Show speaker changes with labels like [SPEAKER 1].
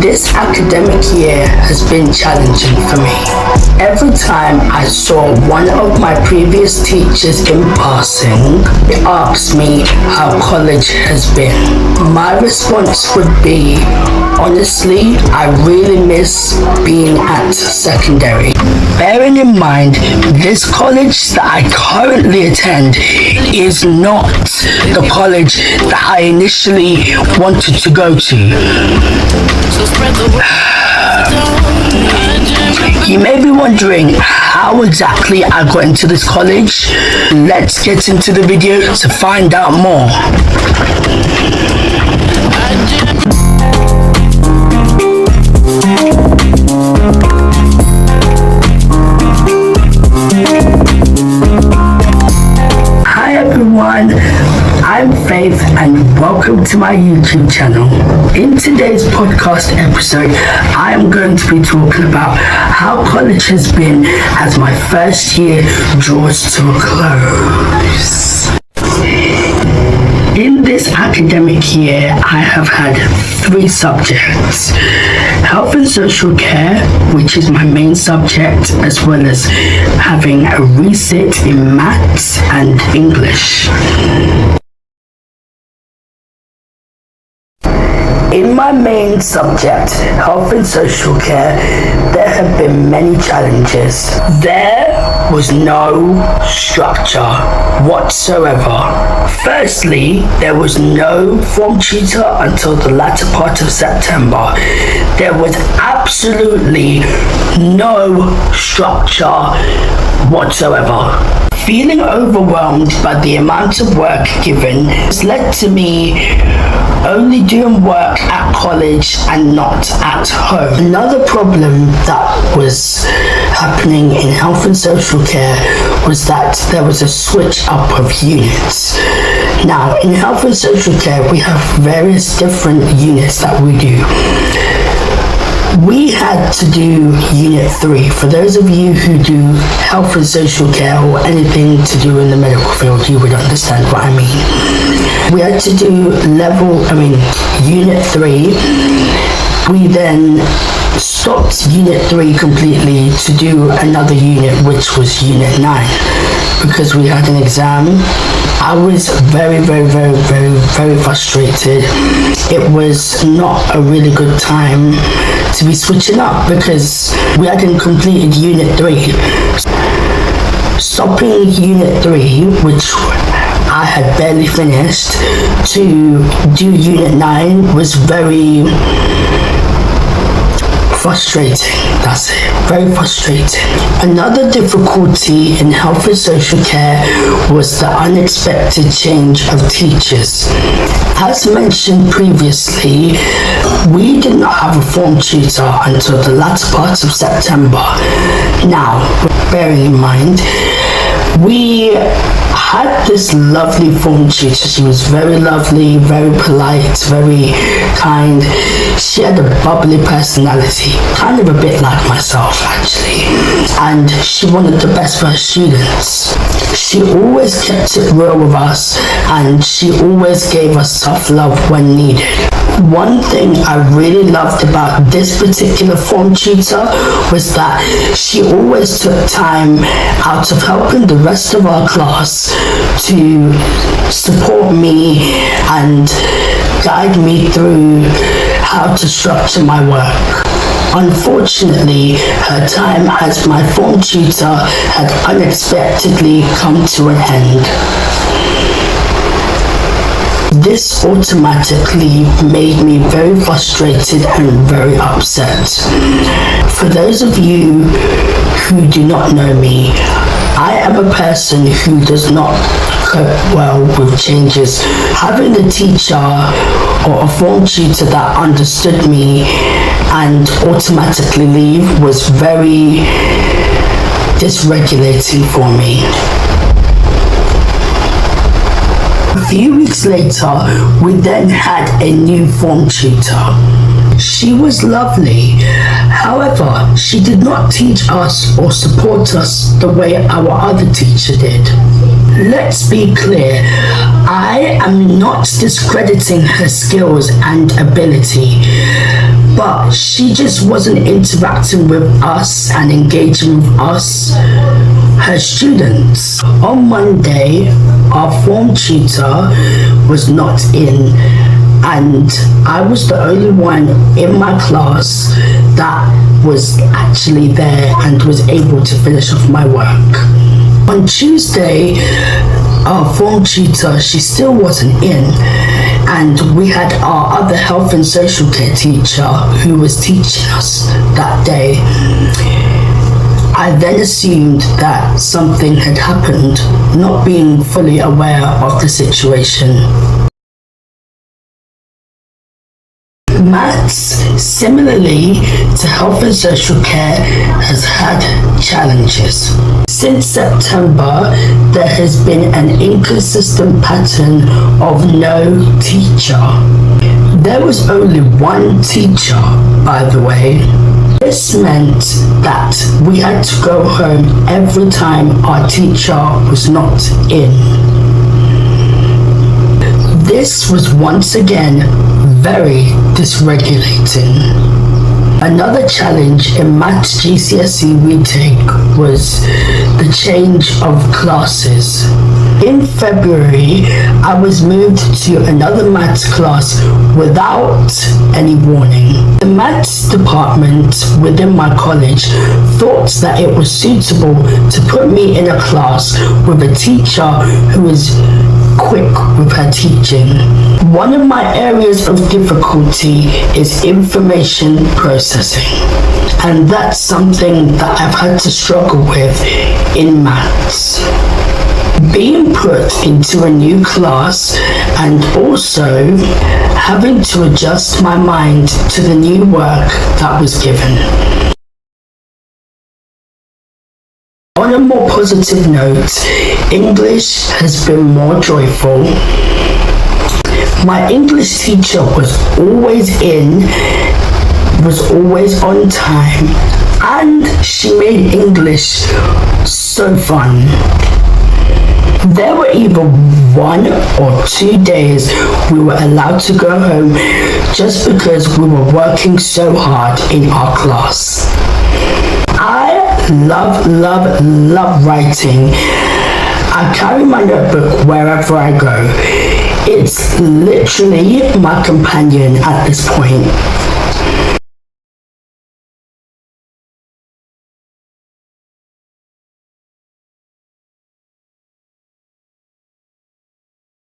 [SPEAKER 1] This academic year has been challenging for me. Every time I saw one of my previous teachers in passing, they asked me how college has been. My response would be, honestly, I really miss being at secondary. Bearing in mind, this college that I currently attend is not the college that I initially wanted to go to. You may be wondering how exactly I got into this college. Let's get into the video to find out more. Hi everyone, I'm Faith and welcome to my YouTube channel. In today's podcast episode, I am going to be talking about how college has been as my first year draws to a close. In this academic year, I have had 3 subjects: health and social care, which is my main subject, as well as having a resit in maths and English. In my main subject, health and social care, there have been many challenges. There was no structure whatsoever. Firstly, there was no form tutor until the latter part of September. There was absolutely no structure whatsoever. Feeling overwhelmed by the amount of work given has led to me only doing work at college and not at home. Another problem that was happening in health and social care was that there was a switch up of units. Now, in health and social care, we have various different units that we do. We had to do Unit 3. For those of you who do health and social care or anything to do in the medical field, you would understand what I mean. We had to do Unit 3. We then stopped Unit 3 completely to do another unit, which was Unit 9, because we had an exam. I was very frustrated. It was not a really good time to be switching up because we hadn't completed Unit 3. Stopping Unit 3, which I had barely finished, to do Unit 9 was very frustrating. That's it. Very frustrating. Another difficulty in health and social care was the unexpected change of teachers. As mentioned previously, we did not have a form tutor until the latter part of September. Now, bearing in mind, we had this lovely form tutor. She was very lovely, very polite, very kind. She had a bubbly personality, kind of a bit like myself actually, and she wanted the best for her students. She always kept it real with us, and she always gave us tough love when needed. One thing I really loved about this particular form tutor was that she always took time out of helping the rest of our class to support me and guide me through how to structure my work. Unfortunately, her time as my form tutor had unexpectedly come to an end. This automatically made me very frustrated and very upset. For those of you who do not know me, I am a person who does not cope well with changes. Having a teacher or a form tutor that understood me and automatically leave was very dysregulating for me. A few weeks later, we then had a new form tutor. She was lovely. However, she did not teach us or support us the way our other teacher did. Let's be clear, I am not discrediting her skills and ability, but she just wasn't interacting with us and engaging with us, her students. On Monday, our form tutor was not in, and I was the only one in my class that was actually there and was able to finish off my work. On Tuesday, our form tutor, she still wasn't in, and we had our other health and social care teacher who was teaching us that day. I then assumed that something had happened, not being fully aware of the situation. Maths, similarly to health and social care, has had challenges. Since September, there has been an inconsistent pattern of no teacher. There was only one teacher, by the way. This meant that we had to go home every time our teacher was not in. This was once again very dysregulating. Another challenge in Maths GCSE retake was the change of classes. In February, I was moved to another maths class without any warning. The maths department within my college thought that it was suitable to put me in a class with a teacher who is quick with her teaching. One of my areas of difficulty is information processing, and that's something that I've had to struggle with in maths. Being put into a new class and also having to adjust my mind to the new work that was given. On a more positive note, English has been more joyful. My English teacher was always on time, and she made English so fun. There were either 1 or 2 days we were allowed to go home just because we were working so hard in our class. I love writing. I carry my notebook wherever I go. It's literally my companion at this point.